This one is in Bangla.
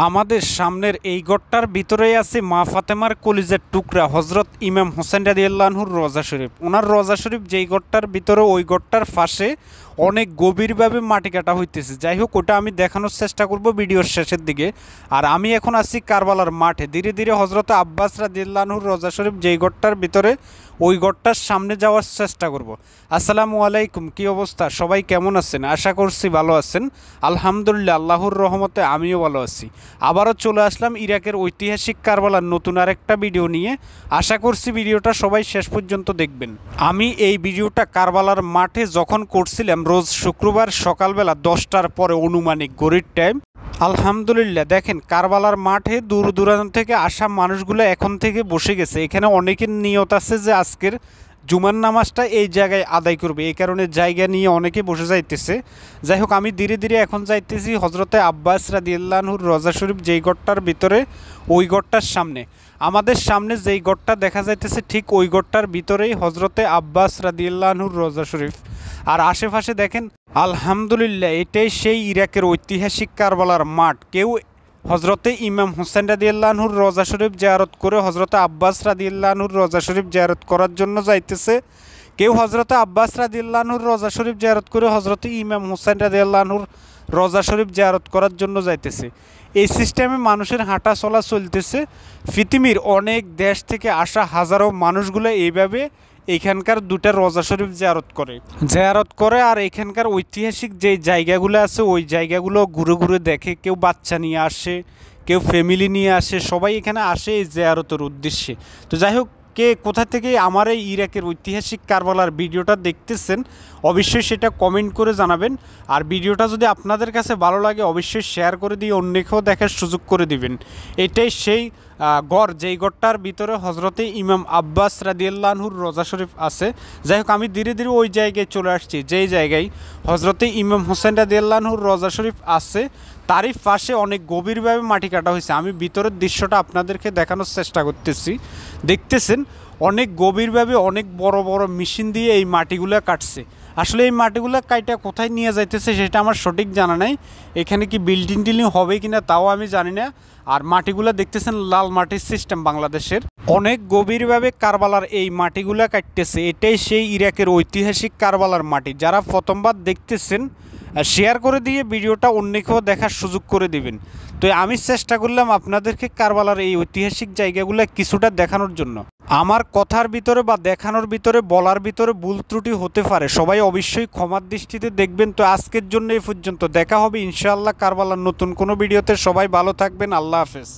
আমাদের সামনের এই গড়টার ভিতরেই আছে মা ফাতেমার কলিজার টুকরা হজরত ইমাম হোসেন রাদিয়াল্লাহু আনহুর রোজা শরীফ। ওনার রোজা শরীফ যেই গড়টার ভিতরে, ওই গড়টার পাশে অনেক গভীরভাবে মাটি কাটা হইতেছে। যাই হোক, ওটা আমি দেখানোর চেষ্টা করব ভিডিওর শেষের দিকে। আর আমি এখন আছি কারবালার মাঠে। ধীরে ধীরে হজরত আব্বাস রাদিয়াল্লাহু আনহুর রোজা শরীফ যেই গড়টার ভিতরে, ওই গড়টার সামনে যাওয়ার চেষ্টা করব। আসসালামু আলাইকুম, কি অবস্থা? সবাই কেমন আছেন? আশা করছি ভালো আছেন। আলহামদুলিল্লাহ, আল্লাহর রহমতে আমিও ভালো আছি। আবারও চলে আসলাম ইরাকের ঐতিহাসিক কারবালার নতুন আরেকটা ভিডিও নিয়ে। আশা করছি ভিডিওটা সবাই শেষ পর্যন্ত দেখবেন। আমি এই ভিডিওটা কারবালার মাঠে যখন করছিলাম রোজ শুক্রবার সকালবেলা 10টার পরে অনুমানিক ঘড়ির টাইম। আলহামদুলিল্লাহ, দেখেন কারবালার মাঠে দূর দূরান্ত থেকে আসা মানুষগুলো এখন থেকে বসে গেছে। এখানে অনেকের নিয়ত আছে যে আজকের জুমার নামাজটা এই জায়গায় আদায় করবে, এই কারণে জায়গা নিয়ে অনেকে বসে যাইতেছে। যাই হোক, আমি ধীরে ধীরে এখন যাইতেছি হজরতে আব্বাস রাদিয়াল্লাহু আনহুর রোজা শরীফ যেই গড়টার ভিতরে, ওই গড়টার সামনে। আমাদের সামনে যেই গড়টা দেখা যাইতেছে ঠিক ওই গড়টার ভিতরেই হজরতে আব্বাস রাদিয়াল্লাহু আনহুর রোজা শরীফ। আর আশেপাশে দেখেন, আলহামদুলিল্লাহ, এটাই সেই ইরাকের ঐতিহাসিক কারবালার মাঠ। কেউ হজরতে ইমাম হোসেন রাদিয়াল্লাহু আনহুর রোজা শরীফ জিয়ারত করে হজরতে আব্বাস রাদিয়াল্লাহু আনহুর রোজা শরীফ জিয়ারত করার জন্য যাইতেছে। কেউ হজরতে আব্বাস রাদিয়াল্লাহু আনহুর রোজা শরীফ জিয়ারত করে হজরতে ইমাম হোসেন রাদিয়াল্লাহু আনহুর রোজা শরীফ জিয়ারত করার জন্য যাইতেছে। এই সিস্টেমে মানুষের হাঁটা চলা চলতেছে। পৃথিবীর অনেক দেশ থেকে আসা হাজারো মানুষগুলো এইভাবে এইখানকার দুটা রোজা শরীফ জিয়ারত করে আর এখানকার ঐতিহাসিক যে জায়গাগুলো আছে ওই জায়গাগুলো ঘুরে ঘুরে দেখে। কেউ বাচ্চা নিয়ে আসে, কেউ ফ্যামিলি নিয়ে আসে, সবাই এখানে আসে এই জিয়ারতের উদ্দেশ্যে। তো যাই হোক, কে কোথা থেকে আমার এই ইরাকের ঐতিহাসিক কারবালার ভিডিওটা দেখতেছেন অবশ্যই সেটা কমেন্ট করে জানাবেন। আর ভিডিওটা যদি আপনাদের কাছে ভালো লাগে অবশ্যই শেয়ার করে দিয়ে অন্যকেও দেখার সুযোগ করে দিবেন। এটাই সেই গড় যেই গড়টার ভিতরে হজরতে ইমাম আব্বাস রাদিয়াল্লাহু আনহুর রোজা শরীফ আছে। যাই হোক, আমি ধীরে ধীরে ওই জায়গায় চলে আসছি যেই জায়গায় হজরতে ইমাম হোসেন রাদিয়াল্লাহু আনহুর রোজা শরীফ আছে। তারই পাশে অনেক গভীরভাবে মাটি কাটা হয়েছে। আমি ভিতরের দৃশ্যটা আপনাদেরকে দেখানোর চেষ্টা করতেছি। দেখতেছেন অনেক গভীরভাবে অনেক বড় বড় মেশিন দিয়ে এই মাটিগুলো কাটছে। আসলে এই মাটিগুলো কাইটা কোথায় নিয়ে যাইতেছে সেটা আমার সঠিক জানা নাই। এখানে কি বিল্ডিং টিল্ডিং হবে কিনা তাও আমি জানি না। আর মাটিগুলো দেখতেছেন লাল মাটির সিস্টেম বাংলাদেশের। অনেক গভীরভাবে কারবালার এই মাটিগুলো কাটতেছে। এটাই সেই ইরাকের ঐতিহাসিক কারবালার মাটি। যারা প্রথমবার দেখতেছেন শেয়ার করে দিয়ে ভিডিওটা অন্যকেও দেখার সুযোগ করে দিবেন। তো আমি চেষ্টা করলাম আপনাদেরকে কারবালার এই ঐতিহাসিক জায়গাগুলো কিছুটা দেখানোর জন্য। আমার কথার ভিতরে বা দেখানোর ভিতরে বলার ভিতরে ভুল ত্রুটি হতে পারে, সবাই অবশ্যই ক্ষমার দৃষ্টিতে দেখবেন। তো আজকের জন্য এই পর্যন্ত, দেখা হবে ইনশাআল্লাহ কারবালার নতুন কোনো ভিডিওতে। সবাই ভালো থাকবেন, আল্লাহ হাফেজ।